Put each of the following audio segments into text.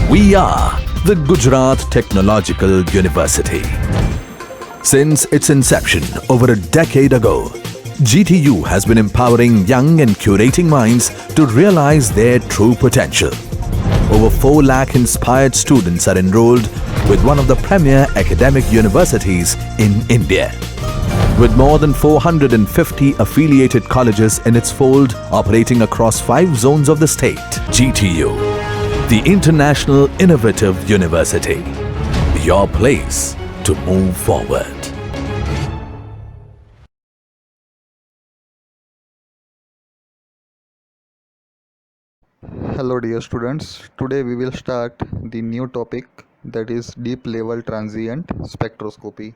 We are the Gujarat Technological University. Since its inception over a decade ago, GTU has been empowering young and curating minds to realize their true potential. Over 4 lakh inspired students are enrolled with one of the premier academic universities in India. With more than 450 affiliated colleges in its fold operating across 5 zones of the state, GTU, the International Innovative University, your place to move forward. Hello dear students, today we will start the new topic, that is deep level transient spectroscopy.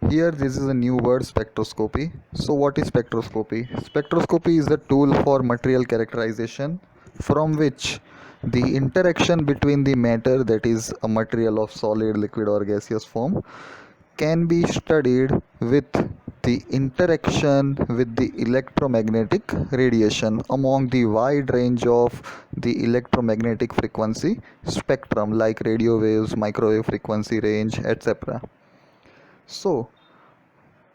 Here this is a new word, spectroscopy. So what is spectroscopy? Spectroscopy is a tool for material characterization from which the interaction between the matter, that is a material of solid, liquid or gaseous form, can be studied with the interaction with the electromagnetic radiation among the wide range of the electromagnetic frequency spectrum like radio waves, microwave frequency range, etc. So,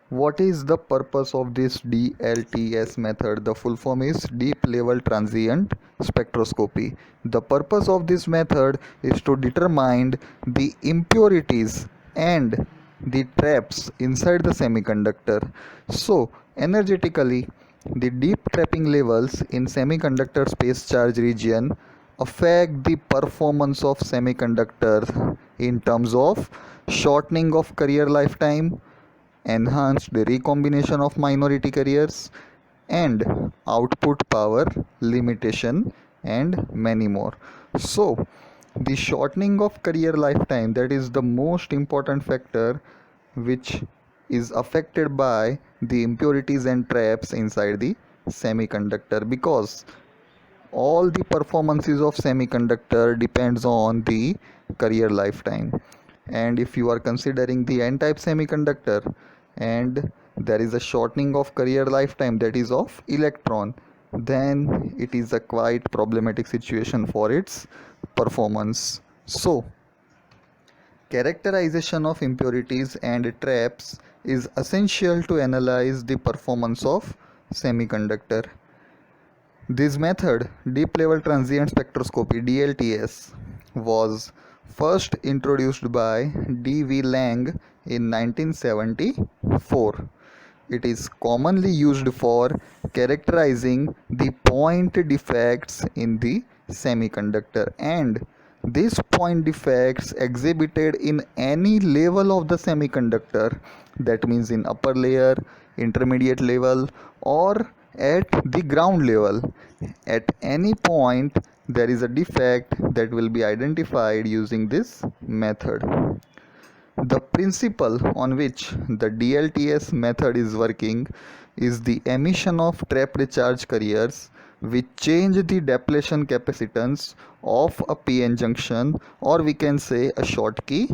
what is the purpose of this DLTS method? The full form is Deep Level Transient Spectroscopy. The purpose of this method is to determine the impurities and the traps inside the semiconductor. So, energetically, the deep trapping levels in semiconductor space charge region affect the performance of semiconductors in terms of shortening of carrier lifetime, enhanced recombination of minority carriers, and output power limitation, and many more. So the shortening of carrier lifetime, that is the most important factor which is affected by the impurities and traps inside the semiconductor, because all the performances of semiconductor depends on the carrier lifetime. And if you are considering the n-type semiconductor and there is a shortening of carrier lifetime, that is of electron, then it is a quite problematic situation for its performance. So characterization of impurities and traps is essential to analyze the performance of semiconductor. This method, Deep Level Transient Spectroscopy (DLTS), was first introduced by D.V. Lang in 1974. It is commonly used for characterizing the point defects in the semiconductor, and these point defects exhibited in any level of the semiconductor, that means in upper layer, intermediate level, or at the ground level. At any point there is a defect that will be identified using this method. The principle on which the DLTS method is working is the emission of trapped charge carriers which change the depletion capacitance of a PN junction, or we can say a Schottky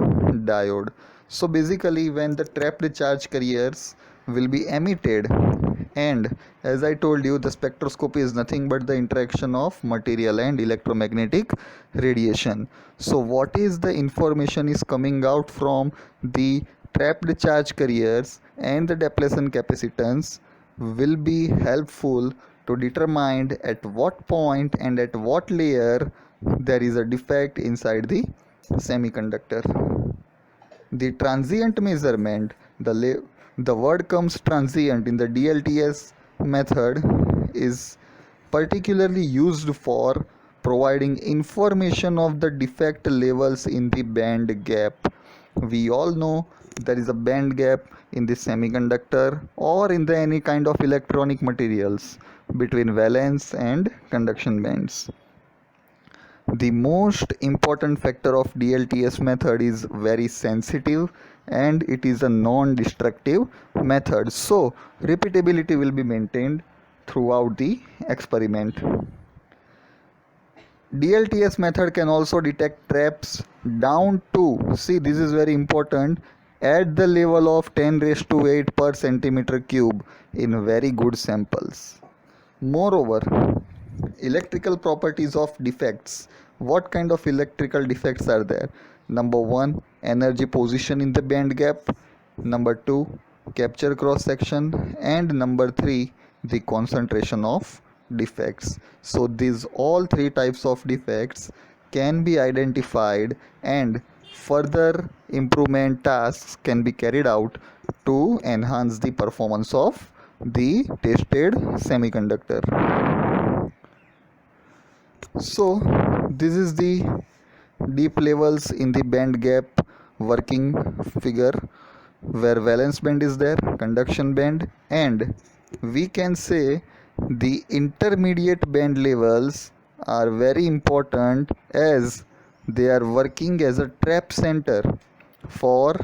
diode. So basically, when the trapped charge carriers will be emitted, and as I told you, the spectroscopy is nothing but the interaction of material and electromagnetic radiation. So what is the information is coming out from the trapped charge carriers and the depletion capacitance will be helpful to determine at what point and at what layer there is a defect inside the semiconductor. The transient measurement, the word comes transient in the DLTS method, is particularly used for providing information of the defect levels in the band gap. We all know there is a band gap in the semiconductor or in the any kind of electronic materials between valence and conduction bands. The most important factor of DLTS method is very sensitive and it is a non-destructive method. So repeatability will be maintained throughout the experiment. DLTS method can also detect traps down to, see this is very important, at the level of 10 raised to 8 per centimeter cube in very good samples. Moreover, electrical properties of defects What kind of electrical defects are there? Number 1, energy position in the band gap. Number 2, capture cross section. And number 3, the concentration of defects. So these all three types of defects can be identified, and further improvement tasks can be carried out to enhance the performance of the tested semiconductor. So this is the deep levels in the band gap working figure, where valence band is there, conduction band, and we can say the intermediate band levels are very important, as they are working as a trap center for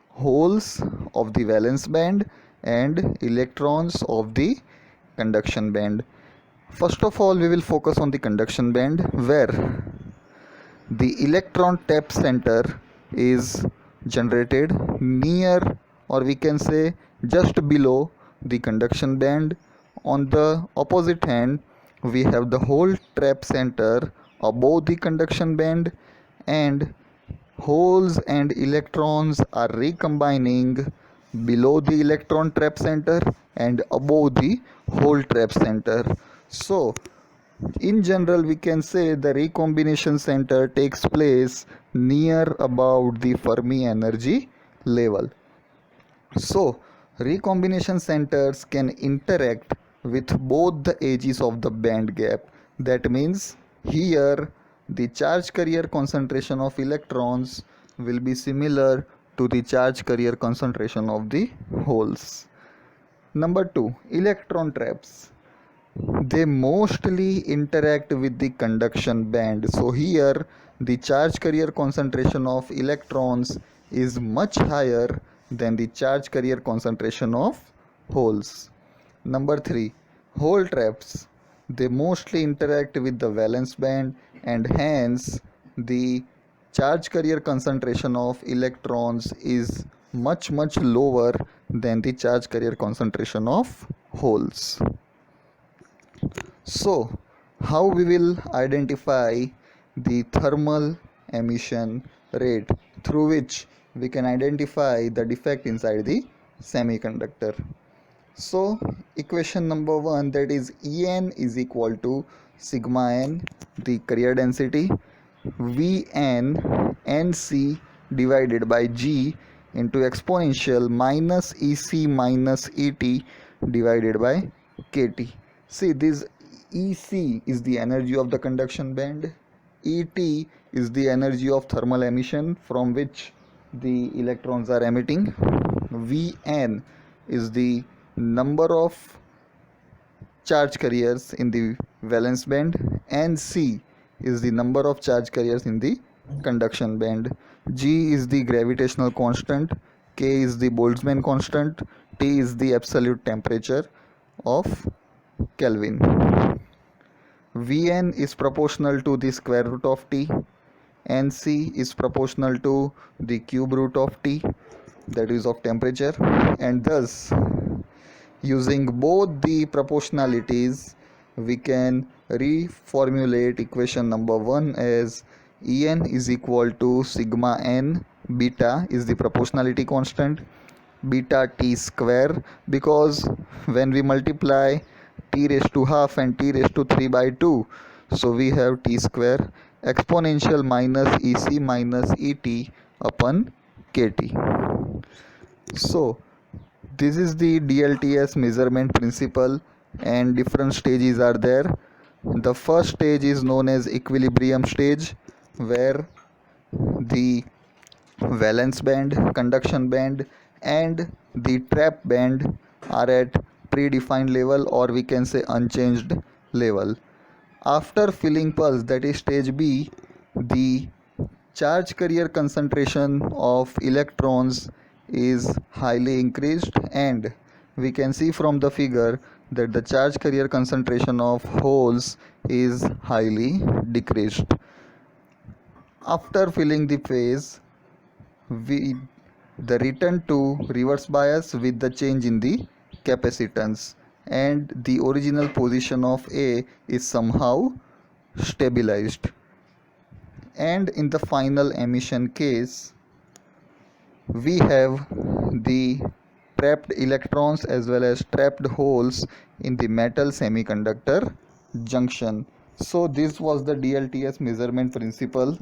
holes of the valence band and electrons of the conduction band. First of all, we will focus on the conduction band, where the electron tap center is generated near, or we can say just below, the conduction band. On the opposite hand, we have the hole trap center above the conduction band, and holes and electrons are recombining below the electron trap center and above the hole trap center. So in general, we can say the recombination center takes place near about the Fermi energy level. So recombination centers can interact with both the edges of the band gap. That means here the charge carrier concentration of electrons will be similar to the charge carrier concentration of the holes. Number 2, electron traps. They mostly interact with the conduction band. So here the charge carrier concentration of electrons is much higher than the charge carrier concentration of holes. Number 3, hole traps. They mostly interact with the valence band, and hence the charge carrier concentration of electrons is much lower than the charge carrier concentration of holes. So how we will identify the thermal emission rate through which we can identify the defect inside the semiconductor? So equation number 1, that is En is equal to sigma n, the carrier density, Vn Nc divided by G into exponential minus Ec minus Et divided by Kt. See, this Ec is the energy of the conduction band, Et is the energy of thermal emission from which the electrons are emitting, Vn is the number of charge carriers in the valence band, and C is the number of charge carriers in the conduction band. G is the gravitational constant, K is the Boltzmann constant, T is the absolute temperature of Kelvin. Vn is proportional to the square root of T, Nc is proportional to the cube root of T, that is of temperature, and thus using both the proportionalities we can reformulate equation number 1 as En is equal to sigma n, beta is the proportionality constant, beta T square, because when we multiply T raised to half and T raised to 3 by 2, so we have T square, exponential minus Ec minus Et upon Kt. So this is the DLTS measurement principle, and different stages are there. The first stage is known as equilibrium stage, where the valence band, conduction band and the trap band are at predefined level, or we can say unchanged level. After filling pulse, that is stage B, the charge carrier concentration of electrons is highly increased, and we can see from the figure that the charge carrier concentration of holes is highly decreased. After filling the phase, the return to reverse bias with the change in the capacitance, and the original position of A is somehow stabilized. And in the final emission case, we have the trapped electrons as well as trapped holes in the metal semiconductor junction. So this was the DLTS measurement principle,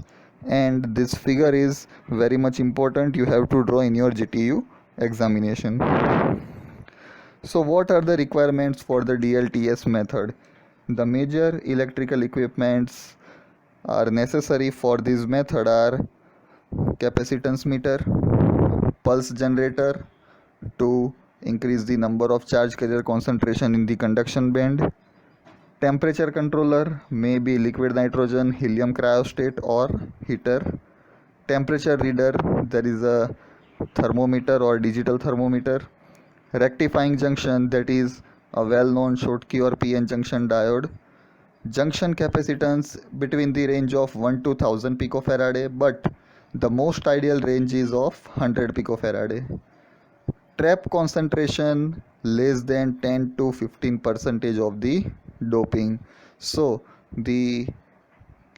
and this figure is very much important. You have to draw in your GTU examination. So what are the requirements for the DLTS method? The major electrical equipments are necessary for this method are capacitance meter, pulse generator to increase the number of charge carrier concentration in the conduction band, temperature controller, may be liquid nitrogen, helium cryostat or heater, temperature reader, there is a thermometer or digital thermometer, rectifying junction, that is a well-known Schottky or PN junction diode, junction capacitance between the range of 1 to 1000 picofarad, but the most ideal range is of 100 picofarad. Trap concentration less than 10 to 15% of the doping. So the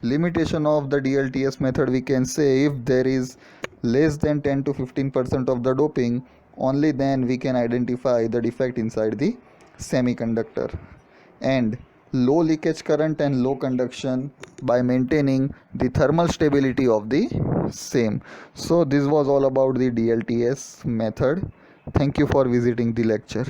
limitation of the DLTS method, we can say, if there is less than 10 to 15% of the doping, only then we can identify the defect inside the semiconductor. And low leakage current and low conduction by maintaining the thermal stability of the same. So this was all about the DLTS method. Thank you for visiting the lecture.